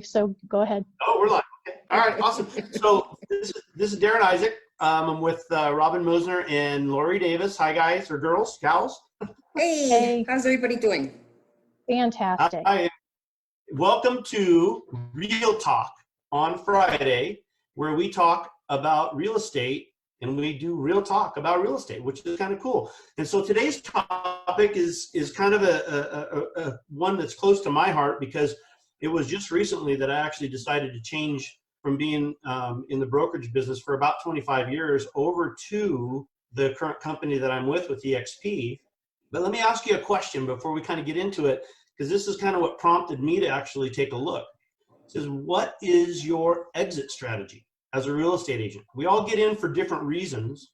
So go ahead. Oh, we're live. Okay. All right, awesome. So this is Darren Isaac. I'm with Robin Mosner and Lori Davis. Hi, guys, or girls, gals. Hey, how's everybody doing? Fantastic. Hi. Welcome to Real Talk on Friday, where we talk about real estate and we do real talk about real estate, which is kind of cool. And so today's topic is kind of a one that's close to my heart, because it was just recently that I actually decided to change from being in the brokerage business for about 25 years over to the current company that I'm with eXp. But let me ask you a question before we kind of get into it, because this is kind of what prompted me to actually take a look. It says, what is your exit strategy as a real estate agent? We all get in for different reasons,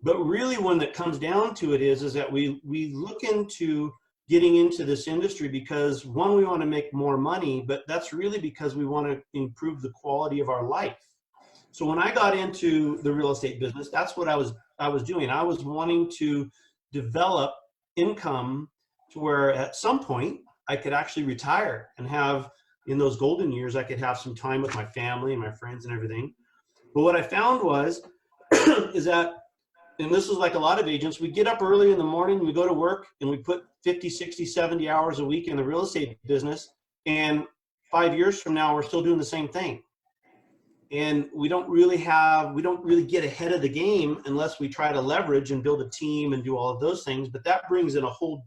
but really when it comes down to it is that we look into getting into this industry because, one, we want to make more money, but that's really because we want to improve the quality of our life. So when I got into the real estate business, that's what I was doing. I was wanting to develop income to where at some point I could actually retire and have, in those golden years, I could have some time with my family and my friends and everything. But what I found was, is that, and this is like a lot of agents, we get up early in the morning, we go to work, and we put 50, 60, 70 hours a week in the real estate business. And 5 years from now, we're still doing the same thing. And we don't really get ahead of the game unless we try to leverage and build a team and do all of those things. But that brings in a whole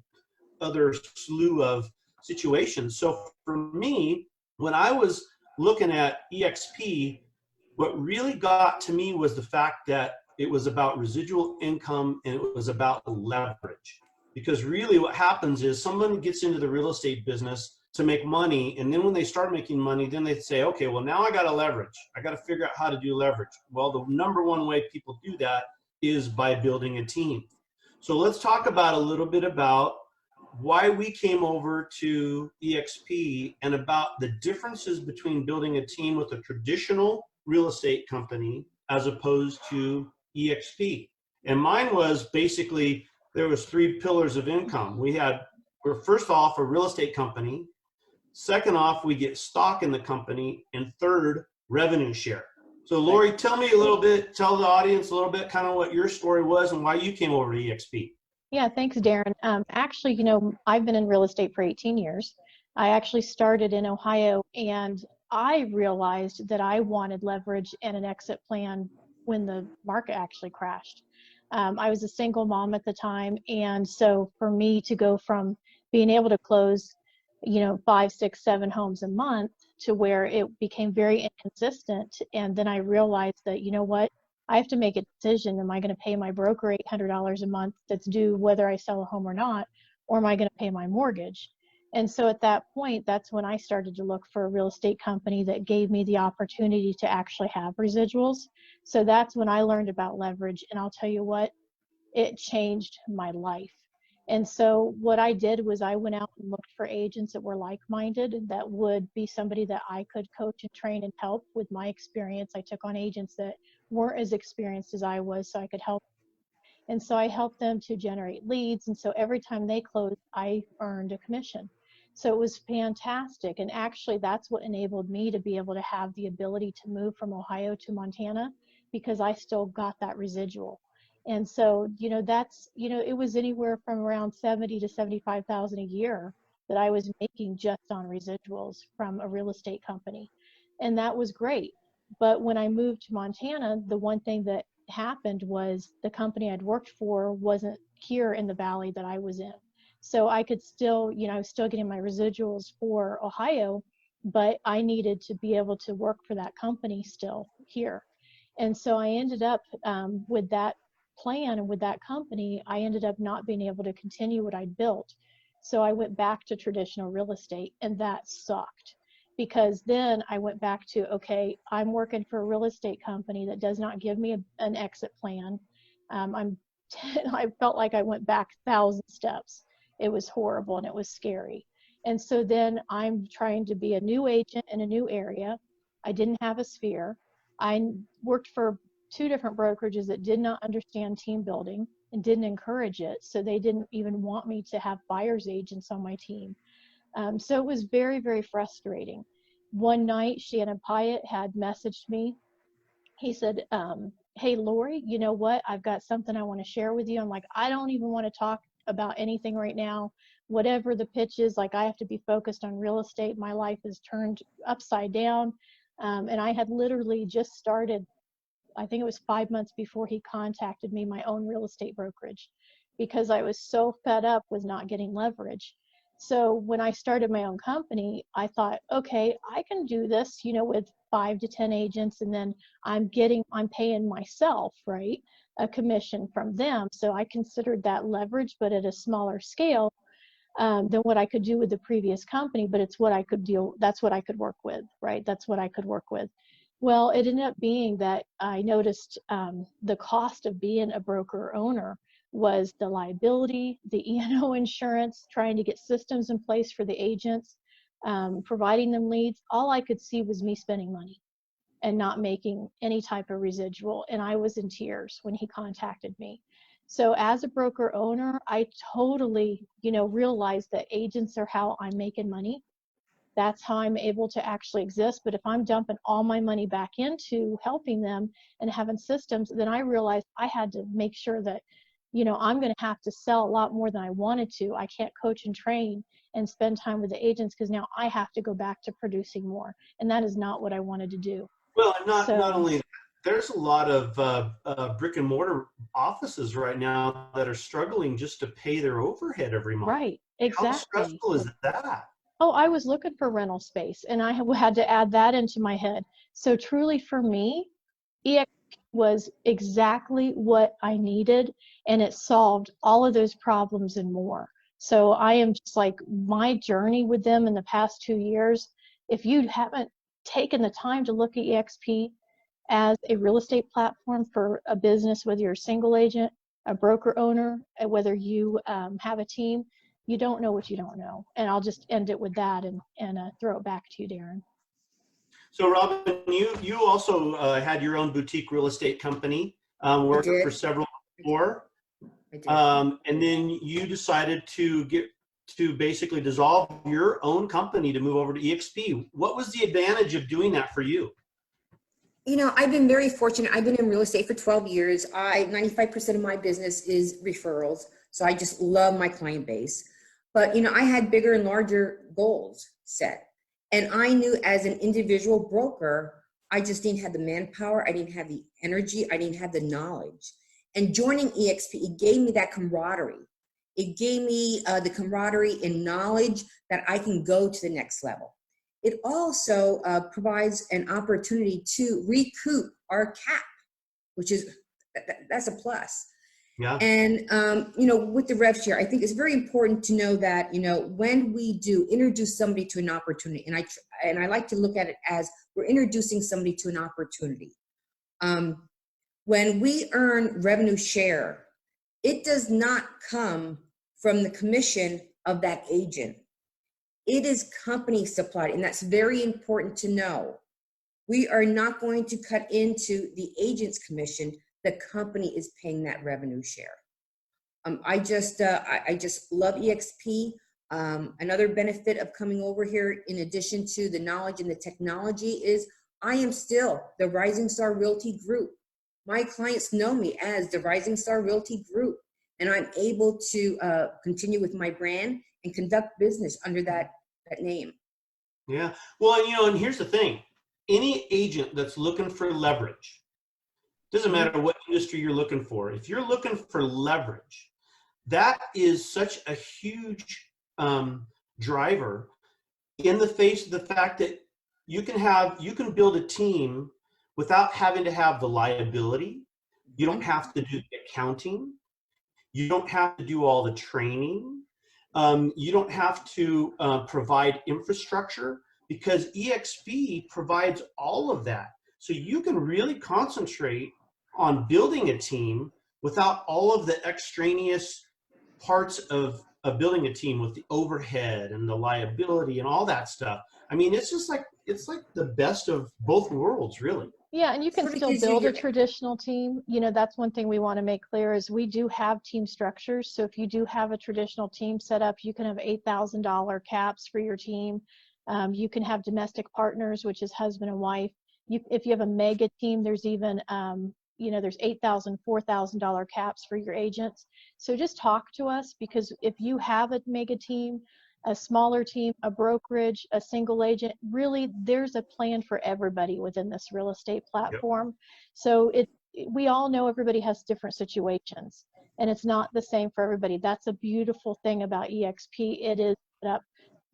other slew of situations. So for me, when I was looking at eXp, what really got to me was the fact that it was about residual income and it was about leverage. Because really what happens is someone gets into the real estate business to make money, and then when they start making money, then they say, okay, well, now I got to leverage. I got to figure out how to do leverage. Well, the number one way people do that is by building a team. So let's talk about a little bit about why we came over to eXp and about the differences between building a team with a traditional real estate company as opposed to eXp. And mine was basically, there was 3 pillars of income. We're first off a real estate company. Second off, we get stock in the company. And third, revenue share. So Lori, tell the audience a little bit kind of what your story was and why you came over to eXp. Yeah, thanks, Darren. Actually, I've been in real estate for 18 years. I actually started in Ohio, and I realized that I wanted leverage and an exit plan when the market actually crashed. I was a single mom at the time, and so for me to go from being able to close, 5, 6, 7 homes a month to where it became very inconsistent, and then I realized that, what? I have to make a decision. Am I going to pay my broker $800 a month that's due whether I sell a home or not, or am I going to pay my mortgage? And so at that point, that's when I started to look for a real estate company that gave me the opportunity to actually have residuals. So that's when I learned about leverage. And I'll tell you what, it changed my life. And so what I did was I went out and looked for agents that were like-minded, that would be somebody that I could coach and train and help with my experience. I took on agents that weren't as experienced as I was so I could help. And so I helped them to generate leads. And so every time they closed, I earned a commission. So it was fantastic. And actually, that's what enabled me to be able to have the ability to move from Ohio to Montana, because I still got that residual. And so, it was anywhere from around 70 to 75,000 a year that I was making just on residuals from a real estate company. And that was great. But when I moved to Montana, the one thing that happened was the company I'd worked for wasn't here in the valley that I was in. So I could still, I was still getting my residuals for Ohio, but I needed to be able to work for that company still here. And so I ended up with that plan and with that company, I ended up not being able to continue what I'd built. So I went back to traditional real estate, and that sucked, because then I went back to, okay, I'm working for a real estate company that does not give me an exit plan. I felt like I went back 1,000 steps. It was horrible and it was scary. And so then I'm trying to be a new agent in a new area. I didn't have a sphere. I worked for 2 different brokerages that did not understand team building and didn't encourage it. So they didn't even want me to have buyer's agents on my team. So it was very, very frustrating. one night, Shannon Pyatt had messaged me. He said, hey, Lori, you know what? I've got something I want to share with you. I'm like, I don't even want to talk about anything right now. Whatever the pitch is, like, I have to be focused on real estate. My life is turned upside down. And I had literally just started, I think it was 5 months before he contacted me, my own real estate brokerage, because I was so fed up with not getting leverage. So when I started my own company, I thought, okay, I can do this, with 5 to 10 agents, and then I'm paying myself, right, a commission from them. So I considered that leverage, but at a smaller scale than what I could do with the previous company, but it's what I could deal, that's what I could work with, right? That's what I could work with. Well, it ended up being that I noticed the cost of being a broker owner was the liability, the E&O insurance, trying to get systems in place for the agents, providing them leads. All I could see was me spending money and not making any type of residual. And I was in tears when he contacted me. So as a broker owner, I totally, realized that agents are how I'm making money. That's how I'm able to actually exist. But if I'm dumping all my money back into helping them and having systems, then I realized I had to make sure that, I'm going to have to sell a lot more than I wanted to. I can't coach and train and spend time with the agents because now I have to go back to producing more. And that is not what I wanted to do. Well, and not only that, there's a lot of brick and mortar offices right now that are struggling just to pay their overhead every month. Right, exactly. How stressful is that? Oh, I was looking for rental space, and I had to add that into my head. So truly for me, eXp was exactly what I needed, and it solved all of those problems and more. So I am just like, my journey with them in the past 2 years, if you haven't taken the time to look at eXp as a real estate platform for a business, whether you're a single agent, a broker owner, whether you have a team, you don't know what you don't know. And I'll just end it with that and throw it back to you, Darren. So Robin, you also had your own boutique real estate company, worked for several before. I did. And then you decided to basically dissolve your own company to move over to eXp. What was the advantage of doing that for you? I've been very fortunate. I've been in real estate for 12 years. 95% of my business is referrals. So I just love my client base. But, I had bigger and larger goals set. And I knew as an individual broker, I just didn't have the manpower. I didn't have the energy. I didn't have the knowledge. And joining eXp, it gave me that camaraderie. It gave me the camaraderie and knowledge that I can go to the next level. It also provides an opportunity to recoup our cap, which is, that's a plus. Yeah. And, with the rev share, I think it's very important to know that, when we do introduce somebody to an opportunity, and I like to look at it as we're introducing somebody to an opportunity. When we earn revenue share, it does not come from the commission of that agent. It is company supplied, and that's very important to know. We are not going to cut into the agent's commission. The company is paying that revenue share. I just love eXp. Another benefit of coming over here, in addition to the knowledge and the technology, is I am still the Rising Star Realty Group. My clients know me as the Rising Star Realty Group, and I'm able to continue with my brand and conduct business under that name. Yeah. Well, and here's the thing. Any agent that's looking for leverage, doesn't matter what industry you're looking for, if you're looking for leverage, that is such a huge driver in the face of the fact that you can build a team without having to have the liability. You don't have to do the accounting. You don't have to do all the training. You don't have to provide infrastructure, because eXp provides all of that. So you can really concentrate on building a team without all of the extraneous parts of building a team with the overhead and the liability and all that stuff. I mean, it's like the best of both worlds, really. Yeah, and you can still build a traditional team. That's one thing we want to make clear is we do have team structures. So if you do have a traditional team set up, you can have $8,000 caps for your team. You can have domestic partners, which is husband and wife. If you have a mega team, there's even, there's $8,000, $4,000 caps for your agents. So just talk to us, because if you have a mega team, a smaller team, a brokerage, a single agent, really there's a plan for everybody within this real estate platform. Yep. So we all know everybody has different situations, and it's not the same for everybody. That's a beautiful thing about eXp. It is set up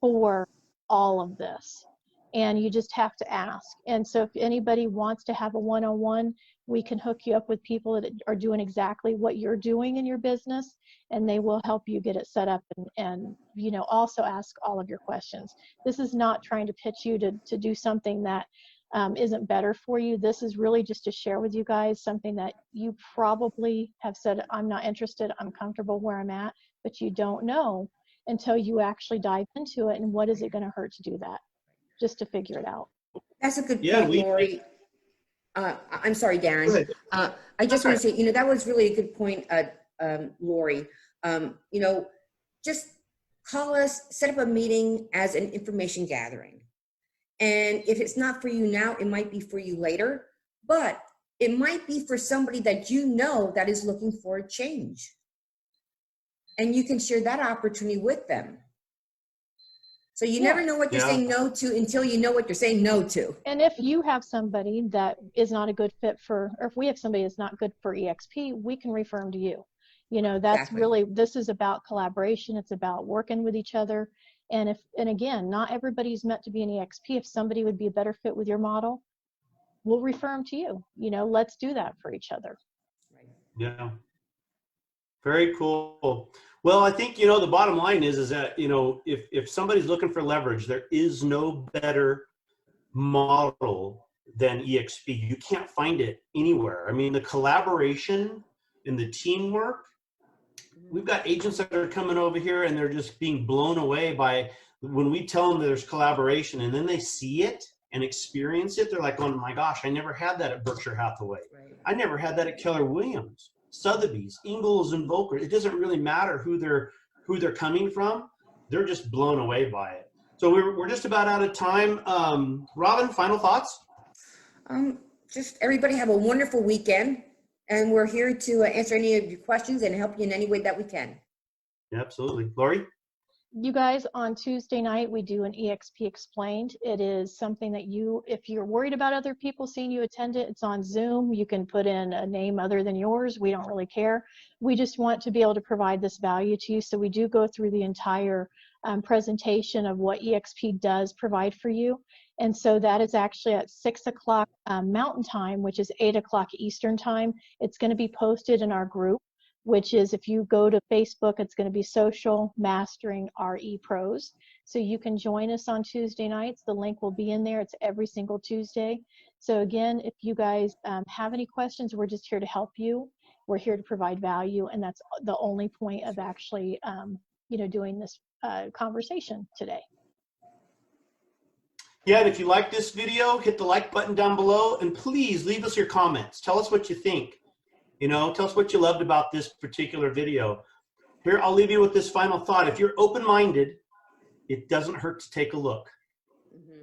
for all of this, and you just have to ask. And so if anybody wants to have a one-on-one, we can hook you up with people that are doing exactly what you're doing in your business, and they will help you get it set up and also ask all of your questions. This is not trying to pitch you to do something that isn't better for you. This is really just to share with you guys something that you probably have said, I'm not interested, I'm comfortable where I'm at, but you don't know until you actually dive into it. And what is it going to hurt to do that? Just to figure it out. That's a good point, Lori. I'm sorry, Darren. I just want to say, that was really a good point, Lori. Just call us, set up a meeting as an information gathering. And if it's not for you now, it might be for you later, but it might be for somebody that that is looking for a change. And you can share that opportunity with them. So you never know what you're saying no to until you know what you're saying no to. And if you have somebody that is not a good fit or if we have somebody that's not good for eXp, we can refer them to you. That's exactly. Really, this is about collaboration. It's about working with each other. And again, not everybody's meant to be an eXp. If somebody would be a better fit with your model, we'll refer them to you. Let's do that for each other. Yeah. Very cool. Well, I think, the bottom line is that, if somebody's looking for leverage, there is no better model than eXp. You can't find it anywhere. I mean, the collaboration and the teamwork, we've got agents that are coming over here and they're just being blown away by when we tell them there's collaboration, and then they see it and experience it. They're like, oh my gosh, I never had that at Berkshire Hathaway. Right. I never had that at Keller Williams. Sotheby's, Ingalls, and Volcker. It doesn't really matter who they're coming from. They're just blown away by it. So we're just about out of time. Robin, final thoughts? Just everybody have a wonderful weekend, and we're here to answer any of your questions and help you in any way that we can. Yeah, absolutely. Lori? You guys, on Tuesday night, we do an eXp Explained. It is something that if you're worried about other people seeing you attend it, it's on Zoom. You can put in a name other than yours. We don't really care. We just want to be able to provide this value to you. So we do go through the entire presentation of what eXp does provide for you. And so that is actually at 6 o'clock Mountain Time, which is 8 o'clock Eastern Time. It's going to be posted in our group, which is, if you go to Facebook, it's going to be Social Mastering RE Pros. So you can join us on Tuesday nights. The link will be in there. It's every single Tuesday. So again, if you guys have any questions, we're just here to help you. We're here to provide value, and that's the only point of actually, doing this conversation today. Yeah, and if you like this video, hit the like button down below, and please leave us your comments. Tell us what you think. Tell us what you loved about this particular video. Here, I'll leave you with this final thought. If you're open-minded, it doesn't hurt to take a look.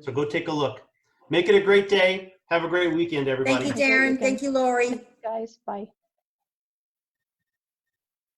So go take a look. Make it a great day. Have a great weekend, everybody. Thank you, Darren. Thank you, Lori. Thanks, guys. Bye.